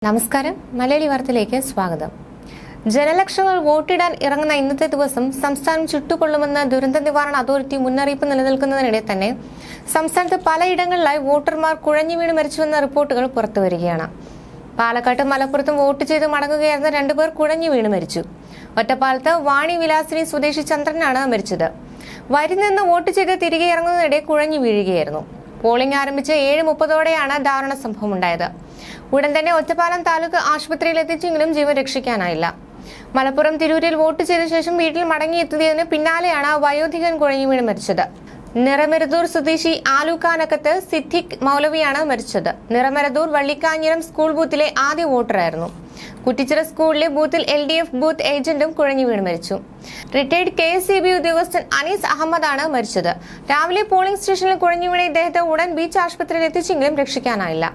നമസ്കാരം, മലയാളി വാർത്തയിലേക്ക് സ്വാഗതം. ജനലക്ഷങ്ങൾ വോട്ടിടാൻ ഇറങ്ങുന്ന ഇന്നത്തെ ദിവസം സംസ്ഥാനം ചുട്ടുകൊള്ളുമെന്ന് ദുരന്ത നിവാരണ അതോറിറ്റി മുന്നറിയിപ്പ് നിലനിൽക്കുന്നതിനിടെ തന്നെ സംസ്ഥാനത്ത് പലയിടങ്ങളിലായി വോട്ടർമാർ കുഴഞ്ഞു വീണ് മരിച്ചുവെന്ന റിപ്പോർട്ടുകൾ പുറത്തുവരികയാണ്. പാലക്കാട്ടും മലപ്പുറത്തും വോട്ട് ചെയ്ത് മടങ്ങുകയായിരുന്ന രണ്ടുപേർ കുഴഞ്ഞു വീണ് മരിച്ചു. ഒറ്റപ്പാലത്ത് വാണി വിലാസിനി സ്വദേശി ചന്ദ്രനാണ് മരിച്ചത്. വരി നിന്ന് വോട്ട് ചെയ്ത് തിരികെ ഇറങ്ങുന്നതിനിടെ കുഴഞ്ഞു വീഴുകയായിരുന്നു. പോളിംഗ് ആരംഭിച്ച് 7:30ഓടെയാണ് ദാരുണ സംഭവം ഉണ്ടായത്. ഉടൻ തന്നെ ഒറ്റപ്പാലം താലൂക്ക് ആശുപത്രിയിൽ എത്തിച്ചെങ്കിലും ജീവൻ രക്ഷിക്കാനായില്ല. മലപ്പുറം തിരൂരിൽ വോട്ട് ചെയ്ത ശേഷം വീട്ടിൽ മടങ്ങിയെത്തിയതിന് പിന്നാലെയാണ് വയോധികൻ കുഴഞ്ഞു വീണ് മരിച്ചത്. നിറമരുതൂർ സ്വദേശി ആലൂക്കാനക്കത്ത് സിദ്ദിഖ് മൗലവിയാണ് മരിച്ചത്. നിറമരുതൂർ വള്ളിക്കാഞ്ഞിരം സ്കൂൾ ബൂത്തിലെ ആദ്യ വോട്ടറായിരുന്നു. കുറ്റിച്ചിറ സ്കൂളിലെ ബൂത്തിൽ LDF ബൂത്ത് ഏജന്റും കുഴഞ്ഞു വീണ് മരിച്ചു. റിട്ടയർഡ് KSEB ഉദ്യോഗസ്ഥൻ അനീസ് അഹമ്മദാണ് മരിച്ചത്. രാവിലെ പോളിംഗ് സ്റ്റേഷനിൽ കുഴഞ്ഞു വീണ ഇദ്ദേഹത്തെ ഉടൻ ബീച്ച് ആശുപത്രിയിൽ എത്തിച്ചെങ്കിലും രക്ഷിക്കാനായില്ല.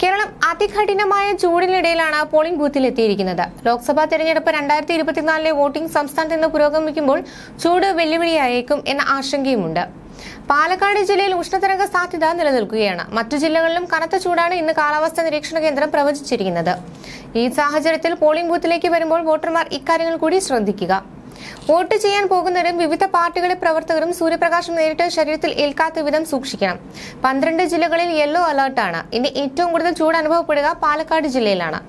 കേരളം അതികഠിനമായ ചൂടിനിടയിലാണ് പോളിംഗ് ബൂത്തിൽ എത്തിയിരിക്കുന്നത്. ലോക്സഭാ തെരഞ്ഞെടുപ്പ് 2024 വോട്ടിംഗ് സംസ്ഥാനത്ത് നിന്ന് പുരോഗമിക്കുമ്പോൾ ചൂട് വെല്ലുവിളിയായേക്കും എന്ന ആശങ്കയുമുണ്ട്. പാലക്കാട് ജില്ലയിൽ ഉഷ്ണതരംഗ സാധ്യത നിലനിൽക്കുകയാണ്. മറ്റു ജില്ലകളിലും കനത്ത ചൂടാണ് ഇന്ന് കാലാവസ്ഥാ നിരീക്ഷണ കേന്ദ്രം പ്രവചിച്ചിരിക്കുന്നത്. ഈ സാഹചര്യത്തിൽ പോളിംഗ് ബൂത്തിലേക്ക് വരുമ്പോൾ വോട്ടർമാർ ഇക്കാര്യങ്ങൾ കൂടി ശ്രദ്ധിക്കുക. വോട്ട് ചെയ്യാൻ പോകുന്നവരും വിവിധ പാർട്ടികളിലെ പ്രവർത്തകരും സൂര്യപ്രകാശം നേരിട്ട് ശരീരത്തിൽ ഏൽക്കാത്ത വിധം സൂക്ഷിക്കണം. 12 ജില്ലകളിൽ യെല്ലോ അലർട്ടാണ്. ഇനി ഏറ്റവും കൂടുതൽ ചൂട് അനുഭവപ്പെടുക പാലക്കാട് ജില്ലയിലാണ്.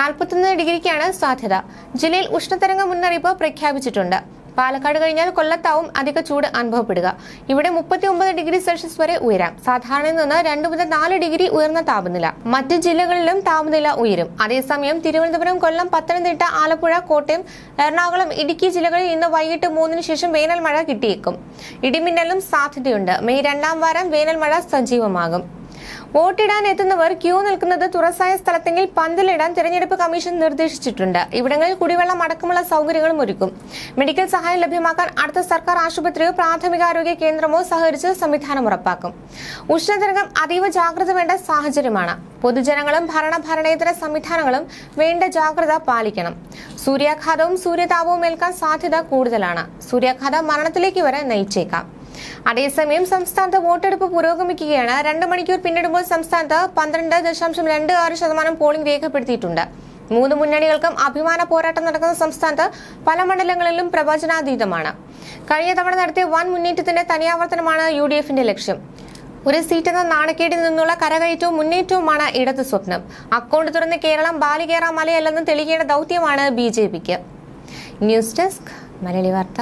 41 ഡിഗ്രിക്കാണ് സാധ്യത. ജില്ലയിൽ ഉഷ്ണതരംഗ മുന്നറിയിപ്പ് പ്രഖ്യാപിച്ചിട്ടുണ്ട്. പാലക്കാട് കഴിഞ്ഞാൽ കൊല്ലത്താവും അധിക ചൂട് അനുഭവപ്പെടുക. ഇവിടെ 39 ഡിഗ്രി സെൽഷ്യസ് വരെ ഉയരാം. സാധാരണയിൽ നിന്ന് 2 മുതൽ 4 ഡിഗ്രി ഉയർന്ന താപനില. മറ്റ് ജില്ലകളിലും താപനില ഉയരും. അതേസമയം തിരുവനന്തപുരം, കൊല്ലം, പത്തനംതിട്ട, ആലപ്പുഴ, കോട്ടയം, എറണാകുളം, ഇടുക്കി ജില്ലകളിൽ ഇന്ന് വൈകിട്ട് 3-ന് ശേഷം വേനൽ മഴ കിട്ടിയേക്കും. ഇടിമിന്നലും സാധ്യതയുണ്ട്. മെയ് 2ാം വാരം വേനൽ മഴ സജീവമാകും. വോട്ടിടാൻ എത്തുന്നവർ ക്യൂ നിൽക്കുന്നത് തുറസായ സ്ഥലത്തെങ്കിൽ പന്തലിടാൻ തെരഞ്ഞെടുപ്പ് കമ്മീഷൻ നിർദ്ദേശിച്ചിട്ടുണ്ട്. ഇവിടങ്ങളിൽ കുടിവെള്ളം അടക്കമുള്ള സൗകര്യങ്ങളും ഒരുക്കും. മെഡിക്കൽ സഹായം ലഭ്യമാക്കാൻ അടുത്ത സർക്കാർ ആശുപത്രിയോ പ്രാഥമികാരോഗ്യ കേന്ദ്രമോ സഹകരിച്ച് സംവിധാനം ഉറപ്പാക്കും. ഉഷ്ണതരംഗം അതീവ ജാഗ്രത വേണ്ട സാഹചര്യമാണ്. പൊതുജനങ്ങളും ഭരണേതര സംവിധാനങ്ങളും വേണ്ട ജാഗ്രത പാലിക്കണം. സൂര്യാഘാതവും സൂര്യതാപവും ഏൽക്കാൻ സാധ്യത കൂടുതലാണ്. സൂര്യാഘാതം മരണത്തിലേക്ക് വരെ നയിച്ചേക്കാം. അതേസമയം സംസ്ഥാനത്ത് വോട്ടെടുപ്പ് പുരോഗമിക്കുകയാണ്. 2 മണിക്കൂർ പിന്നിടുമ്പോൾ സംസ്ഥാനത്ത് 12.26% പോളിംഗ് രേഖപ്പെടുത്തിയിട്ടുണ്ട്. 3 മുന്നണികൾക്കും അഭിമാന പോരാട്ടം നടക്കുന്ന സംസ്ഥാനത്ത് പല മണ്ഡലങ്ങളിലും പ്രവചനാതീതമാണ്. കഴിഞ്ഞ തവണ നടത്തിയ വൻ മുന്നേറ്റത്തിന്റെ തനിയാവർത്തനമാണ് UDFന്റെ ലക്ഷ്യം. ഒരു സീറ്റെന്ന നാണക്കേടിൽ നിന്നുള്ള കരകയറ്റവും മുന്നേറ്റവുമാണ് ഇടത് സ്വപ്നം. അക്കൗണ്ട് തുറന്ന് കേരളം ബാലികേറ മലയല്ലെന്ന് തെളിയിക്കേണ്ട ദൗത്യമാണ് BJPക്ക്. ന്യൂസ് ഡെസ്ക്, മലയാളി വാർത്ത.